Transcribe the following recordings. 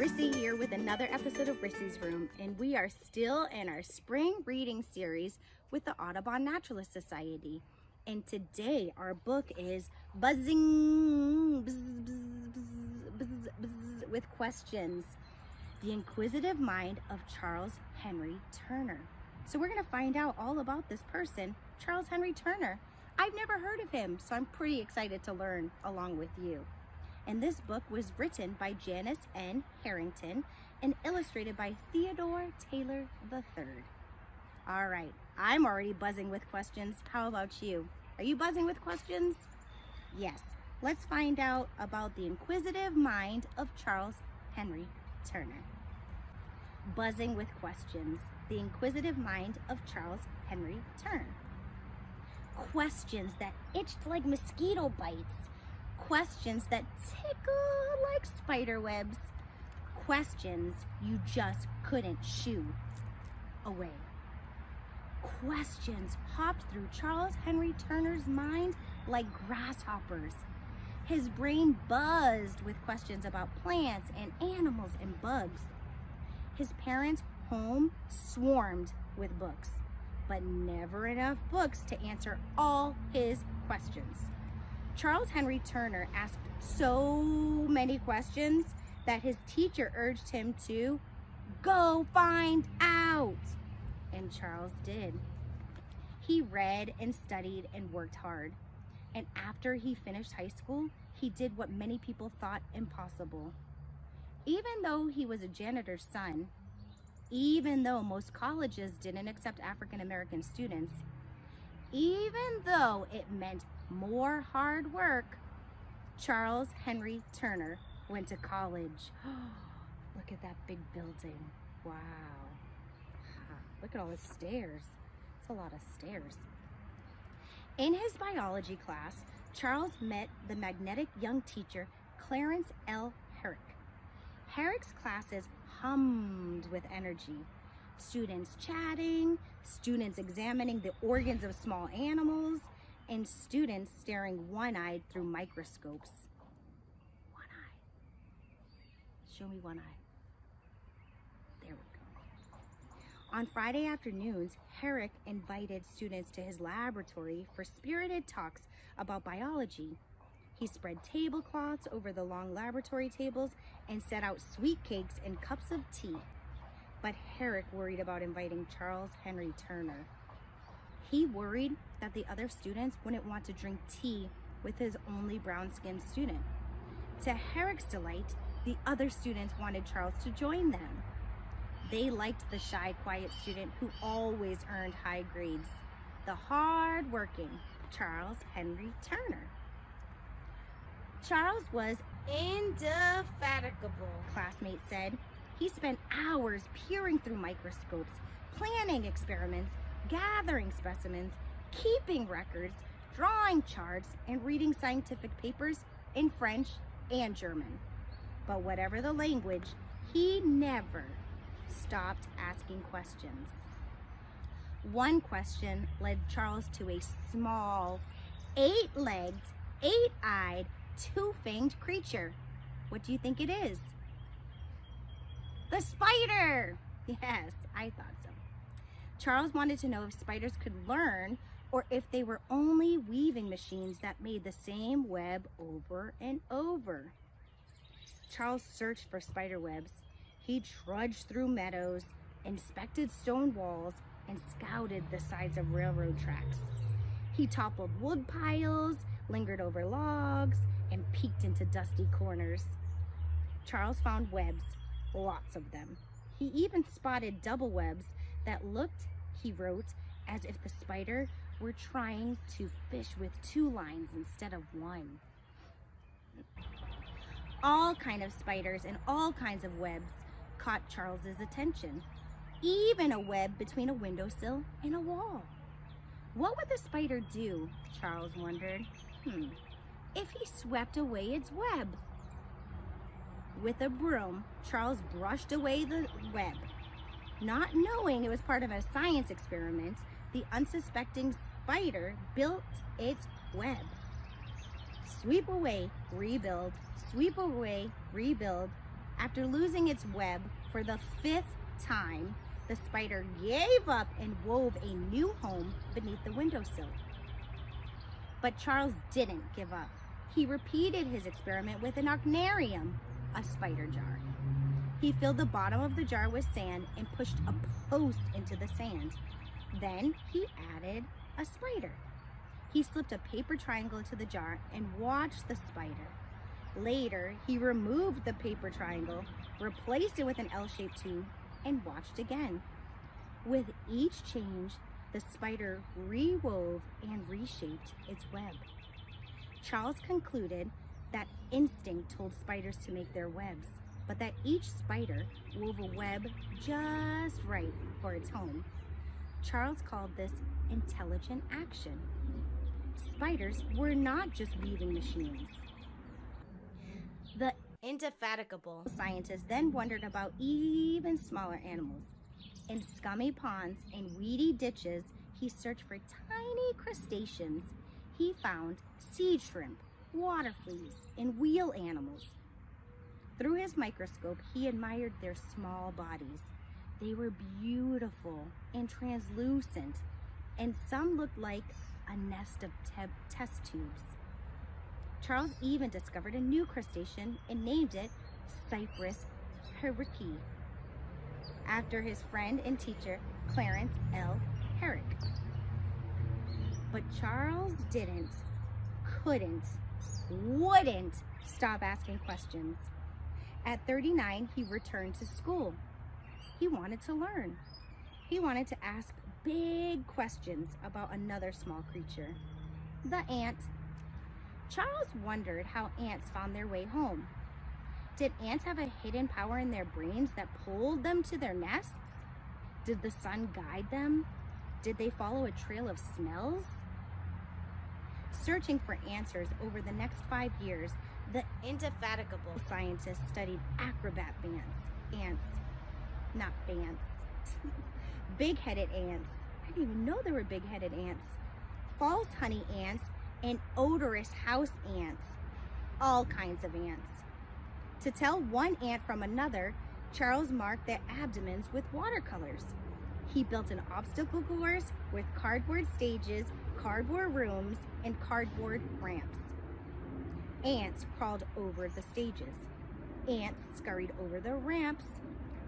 Rissy here with another episode of Rissy's Room, and we are still in our spring reading series with the Audubon Naturalist Society. And today our book is Buzzing with Questions, The Inquisitive Mind of Charles Henry Turner. So we're going to find out all about this person, Charles Henry Turner. I've never heard of him, so I'm pretty excited to learn along with you. And this book was written by Janice N. Harrington and illustrated by Theodore Taylor III. All right, I'm already buzzing with questions. How about you? Are you buzzing with questions? Yes. Let's find out about the inquisitive mind of Charles Henry Turner. Buzzing with questions. The inquisitive mind of Charles Henry Turner. Questions that itched like mosquito bites. Questions that tickle like spider webs. Questions you just couldn't shoo away. Questions hopped through Charles Henry Turner's mind like grasshoppers. His brain buzzed with questions about plants and animals and bugs. His parents' home swarmed with books, but never enough books to answer all his questions. Charles Henry Turner asked so many questions that his teacher urged him to go find out. And Charles did. He read and studied and worked hard. And after he finished high school, he did what many people thought impossible. Even though he was a janitor's son, even though most colleges didn't accept African American students, even though it meant more hard work, Charles Henry Turner went to college. Look at that big building. Wow. Look at all the stairs. It's a lot of stairs. In his biology class, Charles met the magnetic young teacher, Clarence L. Herrick. Herrick's classes hummed with energy. Students chatting, students examining the organs of small animals, and students staring one-eyed through microscopes. One eye. Show me one eye. There we go. On Friday afternoons, Herrick invited students to his laboratory for spirited talks about biology. He spread tablecloths over the long laboratory tables and set out sweet cakes and cups of tea. But Herrick worried about inviting Charles Henry Turner. He worried that the other students wouldn't want to drink tea with his only brown-skinned student. To Herrick's delight, the other students wanted Charles to join them. They liked the shy, quiet student who always earned high grades, the hard-working Charles Henry Turner. Charles was indefatigable, classmates said. He spent hours peering through microscopes, planning experiments, gathering specimens, keeping records, drawing charts, and reading scientific papers in French and German. But whatever the language, he never stopped asking questions. One question led Charles to a small, 8-legged, 8-eyed, 2-fanged creature. What do you think it is? The spider! Yes, I thought so. Charles wanted to know if spiders could learn or if they were only weaving machines that made the same web over and over. Charles searched for spider webs. He trudged through meadows, inspected stone walls, and scouted the sides of railroad tracks. He toppled wood piles, lingered over logs, and peeked into dusty corners. Charles found webs, lots of them. He even spotted double webs that looked, he wrote, as if the spider were trying to fish with 2 lines instead of 1. All kinds of spiders and all kinds of webs caught Charles's attention, even a web between a windowsill and a wall. What would the spider do, Charles wondered, if he swept away its web? With a broom, Charles brushed away the web. Not knowing it was part of a science experiment, the unsuspecting spider built its web. Sweep away, rebuild, sweep away, rebuild. After losing its web for the 5th time, the spider gave up and wove a new home beneath the windowsill. But Charles didn't give up. He repeated his experiment with an ocnarium, a spider jar. He filled the bottom of the jar with sand and pushed a post into the sand. Then he added a spider. He slipped a paper triangle into the jar and watched the spider. Later, he removed the paper triangle, replaced it with an L-shaped tube, and watched again. With each change, the spider rewove and reshaped its web. Charles concluded that instinct told spiders to make their webs, but that each spider wove a web just right for its home. Charles called this intelligent action. Spiders were not just weaving machines. The indefatigable scientist then wondered about even smaller animals. In scummy ponds and weedy ditches, he searched for tiny crustaceans. He found sea shrimp, water fleas, and wheel animals. Through his microscope, he admired their small bodies. They were beautiful and translucent, and some looked like a nest of test tubes. Charles even discovered a new crustacean and named it Cyprus herrickii, after his friend and teacher, Clarence L. Herrick. But Charles couldn't, wouldn't stop asking questions. At 39, he returned to school. He wanted to learn. He wanted to ask big questions about another small creature, the ant. Charles wondered how ants found their way home. Did ants have a hidden power in their brains that pulled them to their nests? Did the sun guide them? Did they follow a trail of smells? Searching for answers over the next 5 years, the indefatigable scientist studied acrobat ants, not bants, big-headed ants. I didn't even know there were big-headed ants. False honey ants and odorous house ants, all kinds of ants. To tell one ant from another, Charles marked their abdomens with watercolors. He built an obstacle course with cardboard stages, cardboard rooms, and cardboard ramps. Ants crawled over the stages. Ants scurried over the ramps.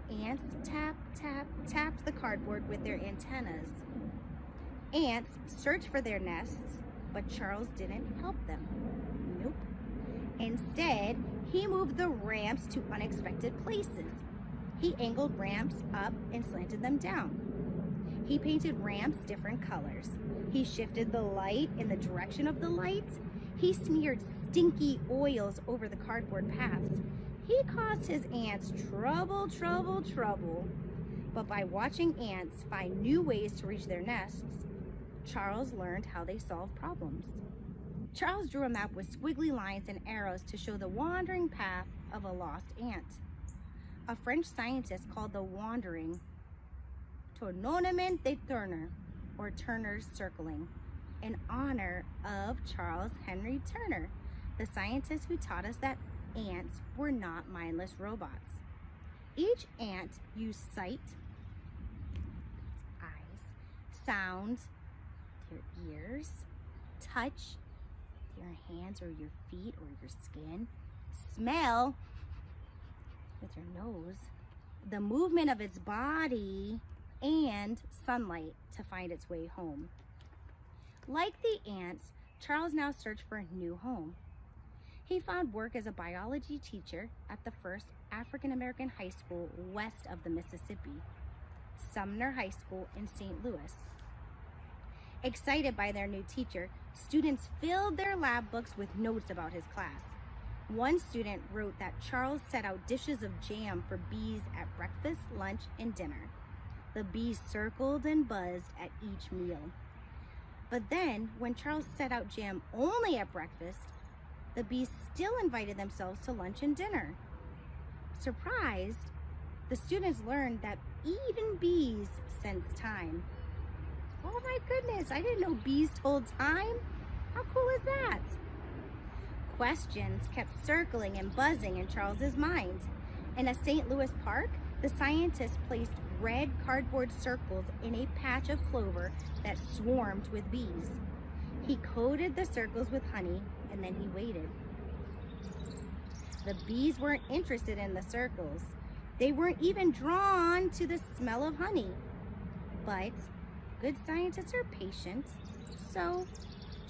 Ants tapped the cardboard with their antennas. Ants searched for their nests, but Charles didn't help them. Nope. Instead, he moved the ramps to unexpected places. He angled ramps up and slanted them down. He painted ramps different colors. He shifted the light in the direction of the light. He smeared stinky oils over the cardboard paths. He caused his ants trouble. But by watching ants find new ways to reach their nests, Charles learned how they solved problems. Charles drew a map with squiggly lines and arrows to show the wandering path of a lost ant. A French scientist called the wandering tournolement de Turner, or Turner's circling, in honor of Charles Henry Turner, the scientist who taught us that ants were not mindless robots. Each ant used sight, eyes, sound, your ears, touch, your hands or your feet or your skin, smell with your nose, the movement of its body, and sunlight to find its way home. Like the ants, Charles now searched for a new home. He found work as a biology teacher at the first African-American high school west of the Mississippi, Sumner High School in St. Louis. Excited by their new teacher, students filled their lab books with notes about his class. One student wrote that Charles set out dishes of jam for bees at breakfast, lunch, and dinner. The bees circled and buzzed at each meal. But then, when Charles set out jam only at breakfast, the bees still invited themselves to lunch and dinner. Surprised, the students learned that even bees sense time. Oh my goodness, I didn't know bees told time. How cool is that? Questions kept circling and buzzing in Charles's mind. In a St. Louis park, the scientists placed red cardboard circles in a patch of clover that swarmed with bees. He coated the circles with honey, and then he waited. The bees weren't interested in the circles. They weren't even drawn to the smell of honey. But good scientists are patient, so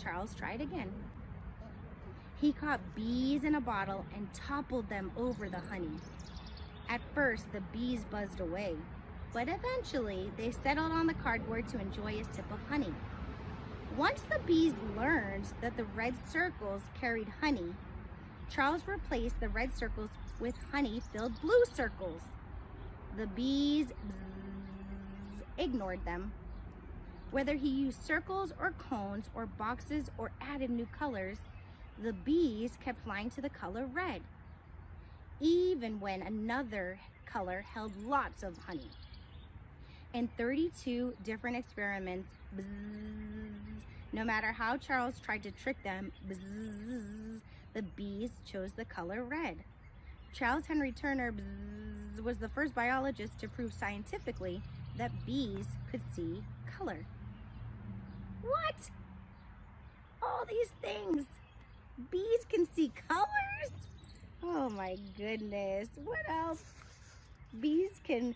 Charles tried again. He caught bees in a bottle and toppled them over the honey. At first, the bees buzzed away, but eventually they settled on the cardboard to enjoy a sip of honey. Once the bees learned that the red circles carried honey, Charles replaced the red circles with honey-filled blue circles. The bees ignored them. Whether he used circles or cones or boxes or added new colors, the bees kept flying to the color red, even when another color held lots of honey. In 32 different experiments, no matter how Charles tried to trick them, the bees chose the color red. Charles Henry Turner was the first biologist to prove scientifically that bees could see color. What? All these things. Bees can see colors? Oh my goodness. What else? Bees can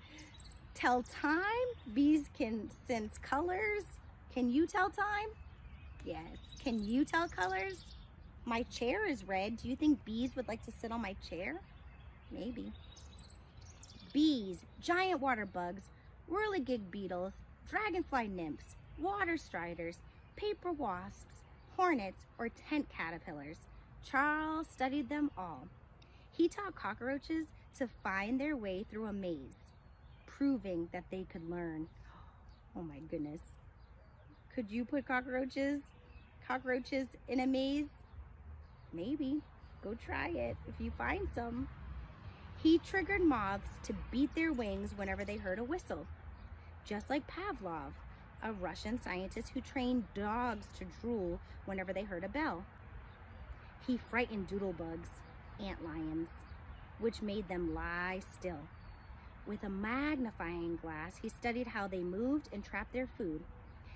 tell time. Bees can sense colors. Can you tell time? Yes. Can you tell colors? My chair is red. Do you think bees would like to sit on my chair? Maybe. Bees, giant water bugs, whirligig beetles, dragonfly nymphs, water striders, paper wasps, hornets, or tent caterpillars. Charles studied them all. He taught cockroaches to find their way through a maze, proving that they could learn. Oh my goodness. Could you put cockroaches in a maze? Maybe. Go try it if you find some. He triggered moths to beat their wings whenever they heard a whistle, just like Pavlov, a Russian scientist who trained dogs to drool whenever they heard a bell. He frightened doodlebugs, antlions, which made them lie still. With a magnifying glass, he studied how they moved and trapped their food,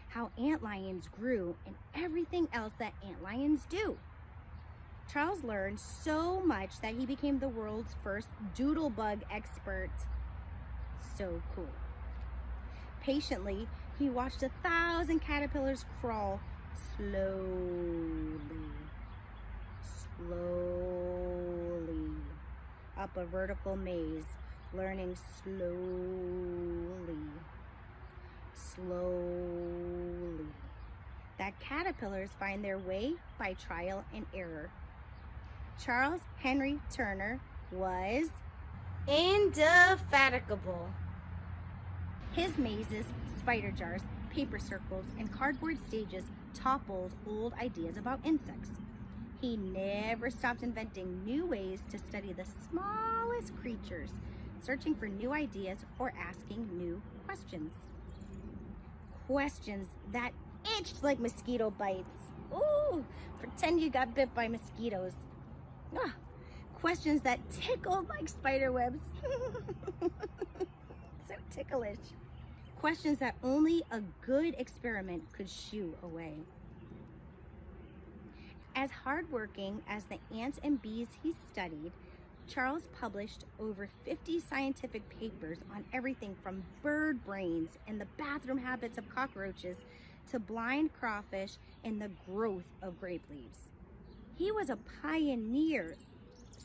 how antlions grew, and everything else that antlions do. Charles learned so much that he became the world's first doodlebug expert. So cool. Patiently, he watched 1,000 caterpillars crawl slowly up a vertical maze, learning slowly, that caterpillars find their way by trial and error. Charles Henry Turner was indefatigable. His mazes, spider jars, paper circles, and cardboard stages toppled old ideas about insects. He never stopped inventing new ways to study the smallest creatures, searching for new ideas or asking new questions. Questions that itched like mosquito bites. Ooh, pretend you got bit by mosquitoes. Ah, questions that tickled like spider webs. So ticklish. Questions that only a good experiment could shoo away. As hardworking as the ants and bees he studied, Charles published over 50 scientific papers on everything from bird brains and the bathroom habits of cockroaches to blind crawfish and the growth of grape leaves. He was a pioneer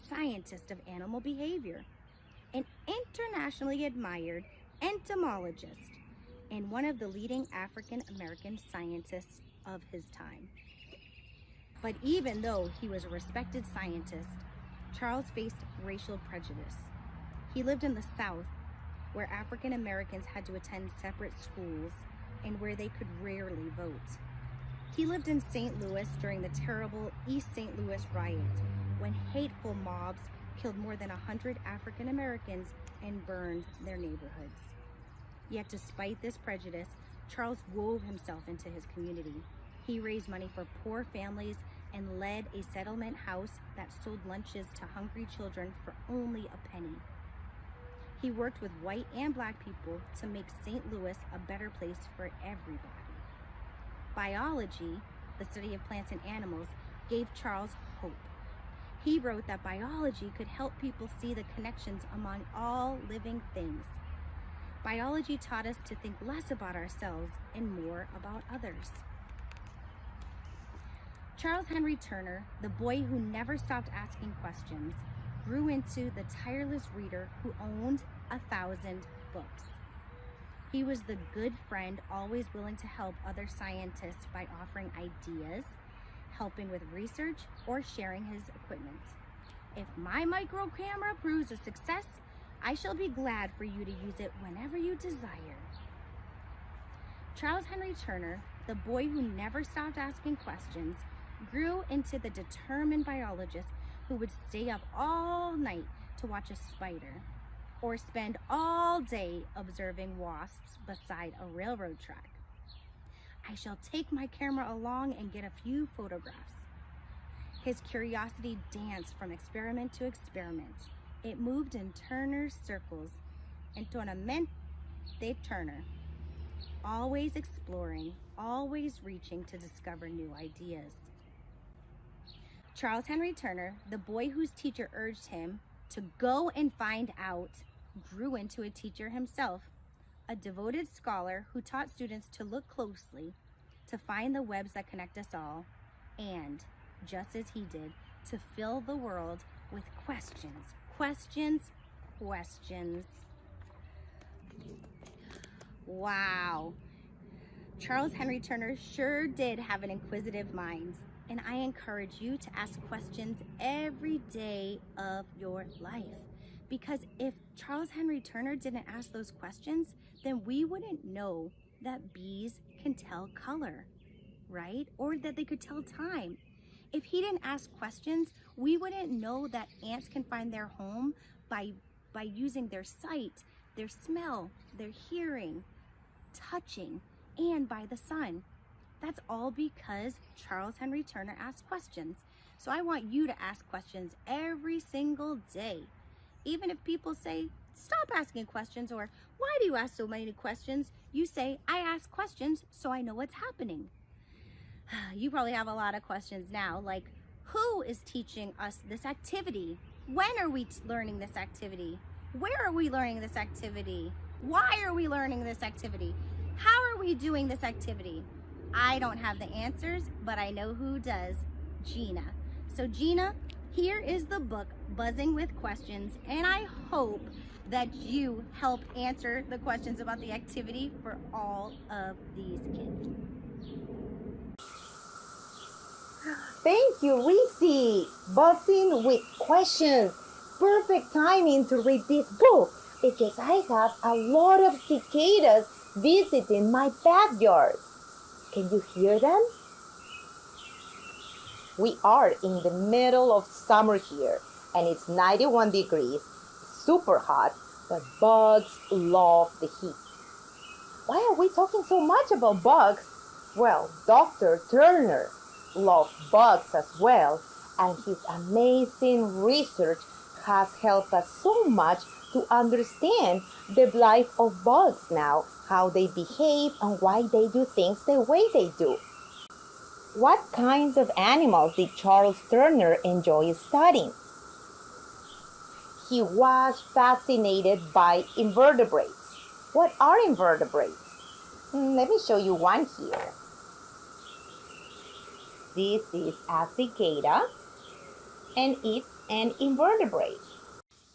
scientist of animal behavior, an internationally admired entomologist, and one of the leading African American scientists of his time. But even though he was a respected scientist, Charles faced racial prejudice. He lived in the South, where African Americans had to attend separate schools and where they could rarely vote. He lived in St. Louis during the terrible East St. Louis riot, when hateful mobs killed more than 100 African Americans and burned their neighborhoods. Yet despite this prejudice, Charles wove himself into his community. He raised money for poor families and led a settlement house that sold lunches to hungry children for only a penny. He worked with white and black people to make St. Louis a better place for everybody. Biology, the study of plants and animals, gave Charles hope. He wrote that biology could help people see the connections among all living things. Biology taught us to think less about ourselves and more about others. Charles Henry Turner, the boy who never stopped asking questions, grew into the tireless reader who owned 1,000 books. He was the good friend always willing to help other scientists by offering ideas, helping with research, or sharing his equipment. If my micro camera proves a success, I shall be glad for you to use it whenever you desire. Charles Henry Turner, the boy who never stopped asking questions, grew into the determined biologist who would stay up all night to watch a spider, or spend all day observing wasps beside a railroad track. I shall take my camera along and get a few photographs. His curiosity danced from experiment to experiment. It moved in Turner's circles, Entonamente Turner, always exploring, always reaching to discover new ideas. Charles Henry Turner, the boy whose teacher urged him to go and find out, grew into a teacher himself, a devoted scholar who taught students to look closely, to find the webs that connect us all, and, just as he did, to fill the world with questions, questions, questions. Wow. Charles Henry Turner sure did have an inquisitive mind, and I encourage you to ask questions every day of your life. Because if Charles Henry Turner didn't ask those questions, then we wouldn't know that bees can tell color, right? Or that they could tell time. If he didn't ask questions, we wouldn't know that ants can find their home by using their sight, their smell, their hearing, touching, and by the sun. That's all because Charles Henry Turner asked questions. So I want you to ask questions every single day. Even if people say, stop asking questions, or why do you ask so many questions? You say, I ask questions so I know what's happening. You probably have a lot of questions now, like who is teaching us this activity? When are we learning this activity? Where are we learning this activity? Why are we learning this activity? How are we doing this activity? I don't have the answers, but I know who does, Gina. So Gina, here is the book, Buzzing with Questions, and I hope that you help answer the questions about the activity for all of these kids. Thank you, Reese. Buzzing with Questions. Perfect timing to read this book because I have a lot of cicadas visiting my backyard. Can you hear them? We are in the middle of summer here and it's 91 degrees, super hot, but bugs love the heat. Why are we talking so much about bugs? Well, Dr. Turner loved bugs as well, and his amazing research has helped us so much to understand the life of bugs now, how they behave and why they do things the way they do. What kinds of animals did Charles Turner enjoy studying? He was fascinated by invertebrates. What are invertebrates? Let me show you one here. This is a cicada, and it's an invertebrate.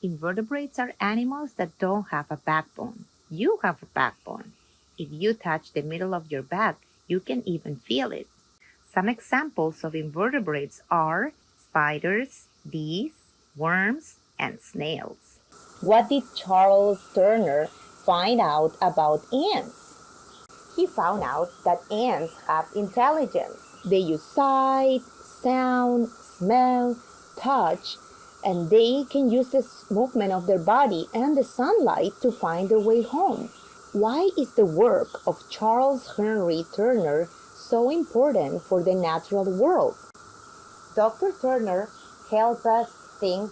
Invertebrates are animals that don't have a backbone. You have a backbone. If you touch the middle of your back, you can even feel it. Some examples of invertebrates are spiders, bees, worms, and snails. What did Charles Turner find out about ants? He found out that ants have intelligence. They use sight, sound, smell, touch, and they can use the movement of their body and the sunlight to find their way home. Why is the work of Charles Henry Turner so important for the natural world? Dr. Turner helped us think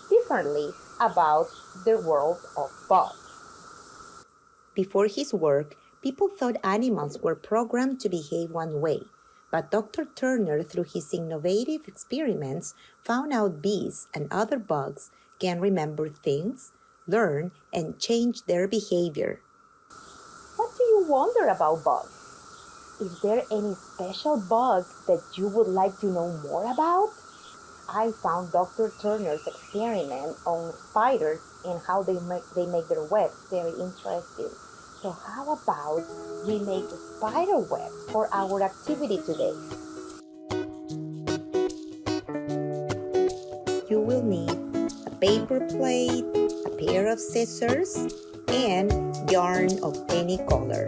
differently about the world of bugs. Before his work, people thought animals were programmed to behave one way, but Dr. Turner, through his innovative experiments, found out bees and other bugs can remember things, learn, and change their behavior. What do you wonder about bugs? Is there any special bug that you would like to know more about? I found Dr. Turner's experiment on spiders and how they make their webs very interesting. So how about we make spider webs for our activity today? You will need a paper plate, a pair of scissors, and yarn of any color.